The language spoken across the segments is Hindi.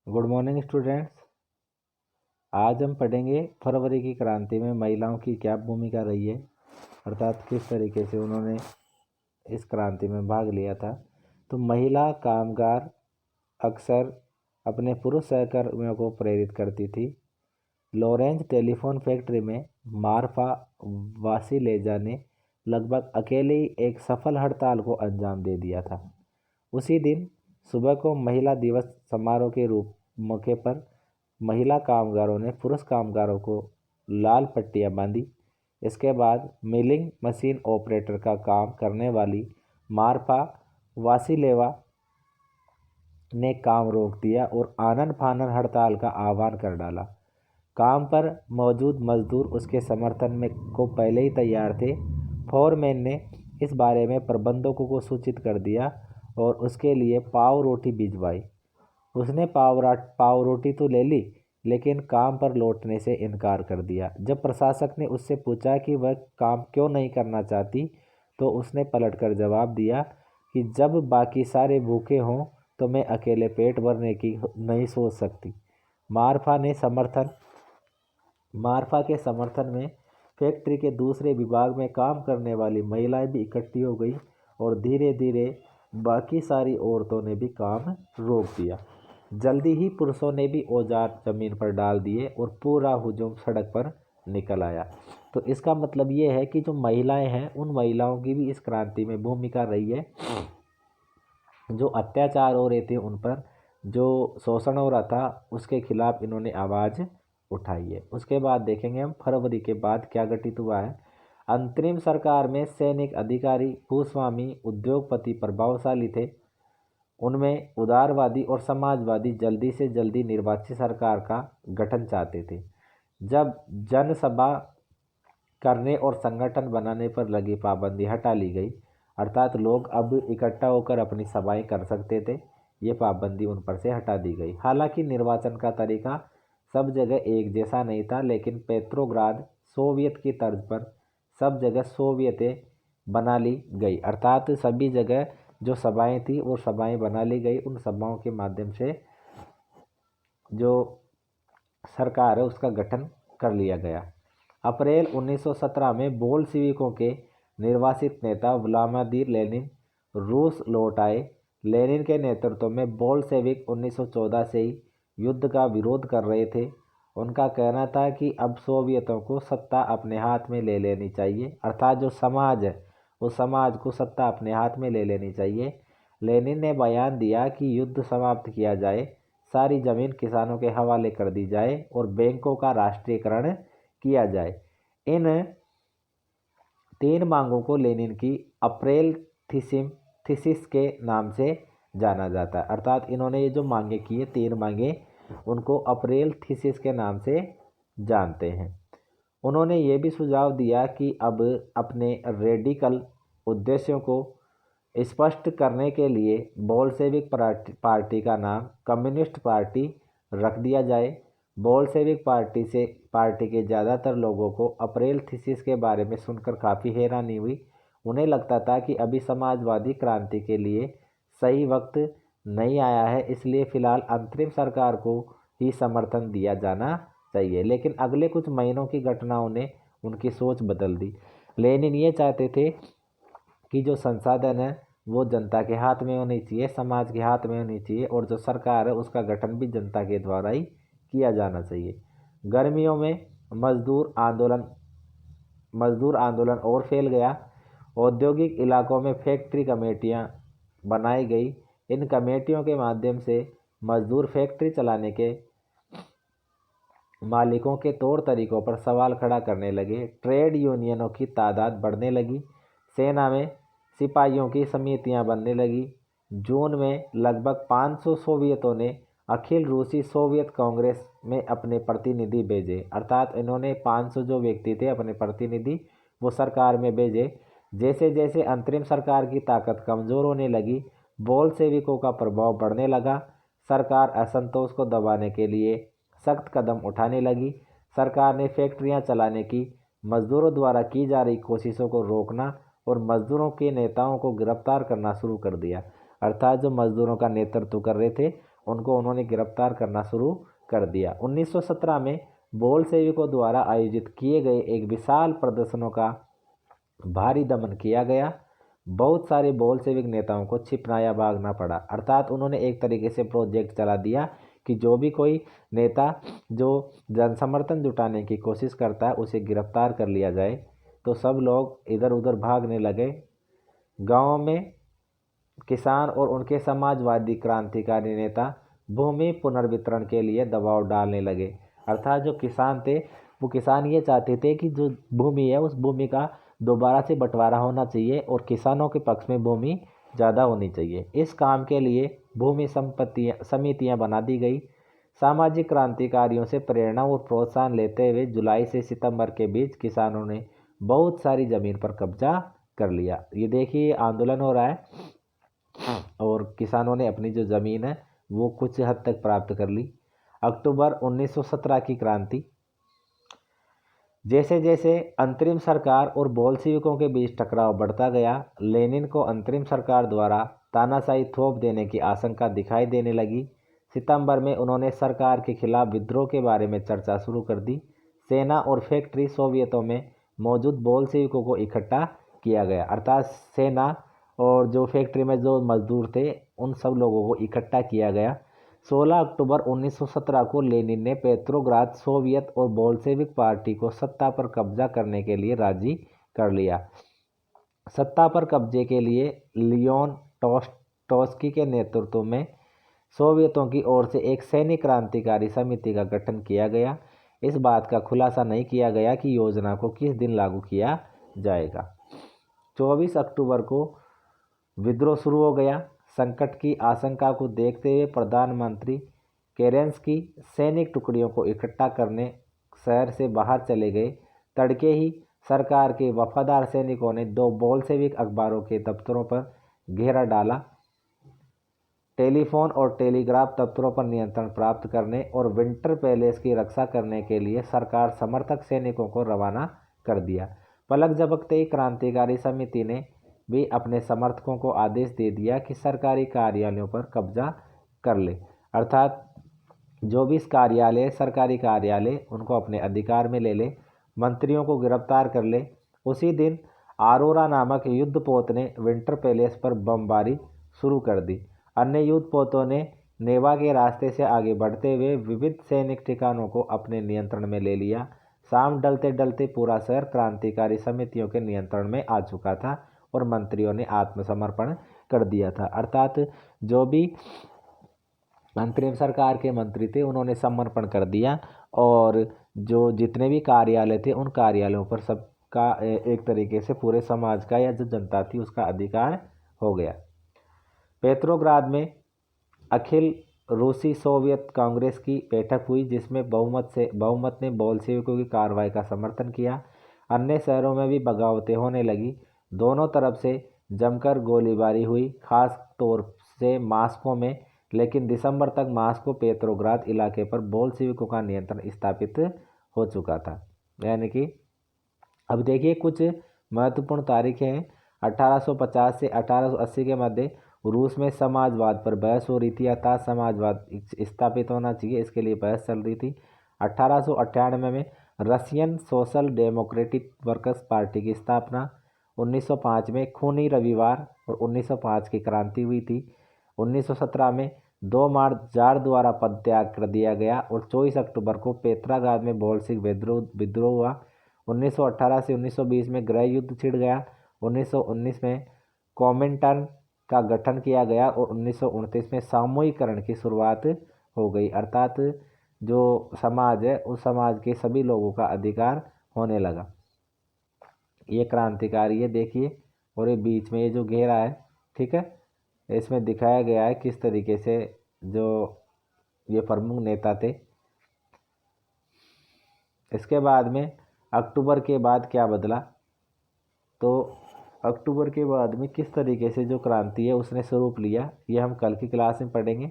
Good morning students. आज हम पढ़ेंगे फरवरी की क्रांति में महिलाओं की क्या भूमिका रही है, अर्थात किस तरीके से उन्होंने इस क्रांति में भाग लिया था। तो महिला कामगार अक्सर अपने पुरुष सहकर्मियों को प्रेरित करती थी। लॉरेंस टेलीफोन फैक्ट्री में मार्फा वासिलेजा ने लगभग अकेले ही एक सफल हड़ताल को अंजाम दे दिया था। उसी दिन सुबह को महिला दिवस समारोह के मौके पर महिला कामगारों ने पुरुष कामगारों को लाल पट्टियां बांधी। इसके बाद मिलिंग मशीन ऑपरेटर का काम करने वाली मार्फा वासिलेवा ने काम रोक दिया और आनन फानन हड़ताल का आह्वान कर डाला। काम पर मौजूद मजदूर उसके समर्थन में को पहले ही तैयार थे। फोरमैन ने इस बारे में प्रबंधकों को सूचित कर दिया और उसके लिए पाव रोटी भिजवाई। उसने पाव रोटी तो ले ली, लेकिन काम पर लौटने से इनकार कर दिया। जब प्रशासक ने उससे पूछा कि वह काम क्यों नहीं करना चाहती, तो उसने पलटकर जवाब दिया कि जब बाकी सारे भूखे हों तो मैं अकेले पेट भरने की नहीं सोच सकती। मार्फा के समर्थन में फैक्ट्री के दूसरे विभाग में काम करने वाली महिलाएं भी इकट्ठी हो गई और धीरे धीरे बाकी सारी औरतों ने भी काम रोक दिया। जल्दी ही पुरुषों ने भी औजार जमीन पर डाल दिए और पूरा हुजूम सड़क पर निकल आया। तो इसका मतलब ये है कि जो महिलाएं हैं, उन महिलाओं की भी इस क्रांति में भूमिका रही है। जो अत्याचार हो रहे थे उन पर, जो शोषण हो रहा था, उसके खिलाफ इन्होंने आवाज़ उठाई है। उसके बाद देखेंगे हम फरवरी के बाद क्या घटित हुआ है। अंतरिम सरकार में सैनिक अधिकारी भूस्वामी उद्योगपति प्रभावशाली थे। उनमें उदारवादी और समाजवादी जल्दी से जल्दी निर्वाचित सरकार का गठन चाहते थे। जब जनसभा करने और संगठन बनाने पर लगी पाबंदी हटा ली गई, अर्थात लोग अब इकट्ठा होकर अपनी सभाएं कर सकते थे, ये पाबंदी उन पर से हटा दी गई। हालांकि निर्वाचन का तरीका सब जगह एक जैसा नहीं था, लेकिन पेट्रोग्राद सोवियत की तर्ज पर सब जगह सोवियतें बना ली गई, अर्थात सभी जगह जो सभाएं थी वो सभाएं बना ली गई। उन सभाओं के माध्यम से जो सरकार है उसका गठन कर लिया गया। अप्रैल 1917 में बोल्शेविकों के निर्वासित नेता व्लादिमीर लेनिन रूस लौट आए। लेनिन के नेतृत्व में बोल्शेविक 1914 से ही युद्ध का विरोध कर रहे थे। उनका कहना था कि अब सोवियतों को सत्ता अपने हाथ में ले लेनी चाहिए, अर्थात जो समाज है उस समाज को सत्ता अपने हाथ में ले लेनी चाहिए। लेनिन ने बयान दिया कि युद्ध समाप्त किया जाए, सारी जमीन किसानों के हवाले कर दी जाए और बैंकों का राष्ट्रीयकरण किया जाए। इन 3 मांगों को लेनिन की अप्रैल थीसिस के नाम से जाना जाता है, अर्थात इन्होंने ये जो मांगे की है 3 मांगे, उनको अप्रैल थीसिस के नाम से जानते हैं। उन्होंने ये भी सुझाव दिया कि अब अपने रेडिकल उद्देश्यों को स्पष्ट करने के लिए बोल्शेविक पार्टी का नाम कम्युनिस्ट पार्टी रख दिया जाए। बोल्शेविक पार्टी के ज़्यादातर लोगों को अप्रैल थीसिस के बारे में सुनकर काफ़ी हैरानी हुई। उन्हें लगता था कि अभी समाजवादी क्रांति के लिए सही वक्त नहीं आया है, इसलिए फ़िलहाल अंतरिम सरकार को ही समर्थन दिया जाना चाहिए। लेकिन अगले कुछ महीनों की घटनाओं ने उनकी सोच बदल दी। लेनिन ये चाहते थे कि जो संसाधन है वो जनता के हाथ में होनी चाहिए, समाज के हाथ में होनी चाहिए, और जो सरकार है उसका गठन भी जनता के द्वारा ही किया जाना चाहिए। गर्मियों में मजदूर आंदोलन और फैल गया। औद्योगिक इलाकों में फैक्ट्री कमेटियां बनाई गई। इन कमेटियों के माध्यम से मजदूर फैक्ट्री चलाने के मालिकों के तौर तरीकों पर सवाल खड़ा करने लगे। ट्रेड यूनियनों की तादाद बढ़ने लगी। सेना में सिपाहियों की समितियां बनने लगी। जून में लगभग 500 सोवियतों ने अखिल रूसी सोवियत कांग्रेस में अपने प्रतिनिधि भेजे, अर्थात इन्होंने 500 जो व्यक्ति थे अपने प्रतिनिधि वो सरकार में भेजे। जैसे जैसे अंतरिम सरकार की ताकत कमज़ोर होने लगी, बोल्शेविकों का प्रभाव बढ़ने लगा। सरकार असंतोष को दबाने के लिए सख्त कदम उठाने लगी। सरकार ने फैक्ट्रियां चलाने की मजदूरों द्वारा की जा रही कोशिशों को रोकना और मजदूरों के नेताओं को गिरफ्तार करना शुरू कर दिया, अर्थात जो मजदूरों का नेतृत्व कर रहे थे उनको उन्होंने गिरफ्तार करना शुरू कर दिया। 1917 में बोल्शेविकों द्वारा आयोजित किए गए एक विशाल प्रदर्शनों का भारी दमन किया गया। बहुत सारे बोल्शेविक नेताओं को छिपना या भागना पड़ा, अर्थात उन्होंने एक तरीके से प्रोजेक्ट चला दिया कि जो भी कोई नेता जो जनसमर्थन जुटाने की कोशिश करता है उसे गिरफ्तार कर लिया जाए। तो सब लोग इधर उधर भागने लगे। गाँव में किसान और उनके समाजवादी क्रांतिकारी नेता भूमि पुनर्वितरण के लिए दबाव डालने लगे, अर्थात जो किसान थे वो किसान ये चाहते थे कि जो भूमि है उस भूमि का दोबारा से बंटवारा होना चाहिए और किसानों के पक्ष में भूमि ज़्यादा होनी चाहिए। इस काम के लिए भूमि समितियां बना दी गई। सामाजिक क्रांतिकारियों से प्रेरणा और प्रोत्साहन लेते हुए जुलाई से सितंबर के बीच किसानों ने बहुत सारी ज़मीन पर कब्जा कर लिया। ये देखिए आंदोलन हो रहा है और किसानों ने अपनी जो ज़मीन है वो कुछ हद तक प्राप्त कर ली। अक्टूबर 1917 की क्रांति। जैसे जैसे अंतरिम सरकार और बोल्शेविकों के बीच टकराव बढ़ता गया, लेनिन को अंतरिम सरकार द्वारा तानाशाही थोप देने की आशंका दिखाई देने लगी। सितंबर में उन्होंने सरकार के खिलाफ विद्रोह के बारे में चर्चा शुरू कर दी। सेना और फैक्ट्री सोवियतों में मौजूद बोल्शेविकों को इकट्ठा किया गया, अर्थात सेना और जो फैक्ट्री में जो मजदूर थे उन सब लोगों को इकट्ठा किया गया। 16 अक्टूबर 1917 को लेनिन ने पेट्रोग्राद सोवियत और बोल्शेविक पार्टी को सत्ता पर कब्जा करने के लिए राजी कर लिया। सत्ता पर कब्जे के लिए लियोन ट्रोत्स्की के नेतृत्व में सोवियतों की ओर से एक सैनिक क्रांतिकारी समिति का गठन किया गया। इस बात का खुलासा नहीं किया गया कि योजना को किस दिन लागू किया जाएगा। 24 अक्टूबर को विद्रोह शुरू हो गया। संकट की आशंका को देखते हुए प्रधानमंत्री केरेंस्की सैनिक टुकड़ियों को इकट्ठा करने शहर से बाहर चले गए। तड़के ही सरकार के वफादार सैनिकों ने 2 बोल्शेविक अखबारों के दफ्तरों पर घेरा डाला। टेलीफोन और टेलीग्राफ दफ्तरों पर नियंत्रण प्राप्त करने और विंटर पैलेस की रक्षा करने के लिए सरकार समर्थक सैनिकों को रवाना कर दिया। पलक झपकते ही क्रांतिकारी समिति ने भी अपने समर्थकों को आदेश दे दिया कि सरकारी कार्यालयों पर कब्जा कर ले, अर्थात जो भी सरकारी कार्यालय उनको अपने अधिकार में ले ले, मंत्रियों को गिरफ्तार कर ले। उसी दिन आरोरा नामक युद्धपोत ने विंटर पैलेस पर बमबारी शुरू कर दी। अन्य युद्धपोतों ने नेवा के रास्ते से आगे बढ़ते हुए विविध सैनिक ठिकानों को अपने नियंत्रण में ले लिया। शाम डलते डलते पूरा शहर क्रांतिकारी समितियों के नियंत्रण में आ चुका था और मंत्रियों ने आत्मसमर्पण कर दिया था, अर्थात जो भी अंतरिम सरकार के मंत्री थे उन्होंने समर्पण कर दिया और जो जितने भी कार्यालय थे उन कार्यालयों पर सबका एक तरीके से पूरे समाज का या जो जनता थी उसका अधिकार हो गया। पेट्रोग्राद में अखिल रूसी सोवियत कांग्रेस की बैठक हुई जिसमें बहुमत ने बोल्शेविकों की कार्रवाई का समर्थन किया। अन्य शहरों में भी बगावतें होने लगी। दोनों तरफ से जमकर गोलीबारी हुई, खास तौर से मास्को में, लेकिन दिसंबर तक मास्को पेट्रोग्राद इलाके पर बोल्शेविकों का नियंत्रण स्थापित हो चुका था। यानी कि अब देखिए कुछ महत्वपूर्ण तारीखें हैं। 1850 से 1880 के मध्य रूस में समाजवाद पर बहस हो रही थी, अर्थात समाजवाद स्थापित होना चाहिए, इसके लिए बहस चल रही थी। 1898 में Russian social democratic workers party की स्थापना। 1905 में खूनी रविवार और 1905 की क्रांति हुई थी। 1917 में 2 मार्च जार द्वारा पदत्याग कर दिया गया और 24 अक्टूबर को पेट्राग्राद में बोल्शेविक विद्रोह हुआ। 1918 से 1920 में गृह युद्ध छिड़ गया। 1919 में कॉमिंटर्न का गठन किया गया और 1929 में सामूहिकरण की शुरुआत हो गई, अर्थात जो समाज है उस समाज के सभी लोगों का अधिकार होने लगा। ये क्रांतिकारी है देखिए, और ये बीच में ये जो घेरा है, ठीक है, इसमें दिखाया गया है किस तरीके से जो ये प्रमुख नेता थे। इसके बाद में अक्टूबर के बाद क्या बदला, तो अक्टूबर के बाद में किस तरीके से जो क्रांति है उसने स्वरूप लिया, ये हम कल की क्लास में पढ़ेंगे।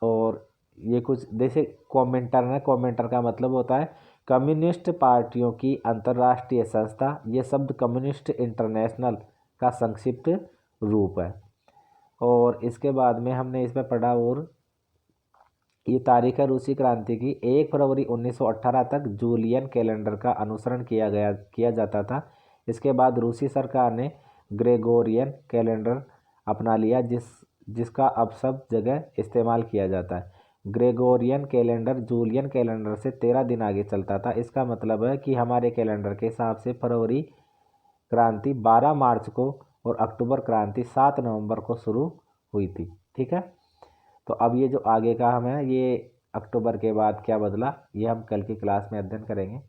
और ये कुछ जैसे कॉमेंटर है, कॉमेंटर का मतलब होता है कम्युनिस्ट पार्टियों की अंतर्राष्ट्रीय संस्था। ये शब्द कम्युनिस्ट इंटरनेशनल का संक्षिप्त रूप है। और इसके बाद में हमने इसमें पढ़ा और ये तारीख है रूसी क्रांति की। 1 फरवरी 1918 तक जूलियन कैलेंडर का अनुसरण किया जाता था। इसके बाद रूसी सरकार ने ग्रेगोरियन कैलेंडर अपना लिया, जिसका अब सब जगह इस्तेमाल किया जाता है। ग्रेगोरियन कैलेंडर जूलियन कैलेंडर से 13 दिन आगे चलता था। इसका मतलब है कि हमारे कैलेंडर के हिसाब से फरवरी क्रांति 12 मार्च को और अक्टूबर क्रांति 7 नवंबर को शुरू हुई थी। ठीक है, तो अब ये जो आगे का हम है, ये अक्टूबर के बाद क्या बदला, ये हम कल की क्लास में अध्ययन करेंगे।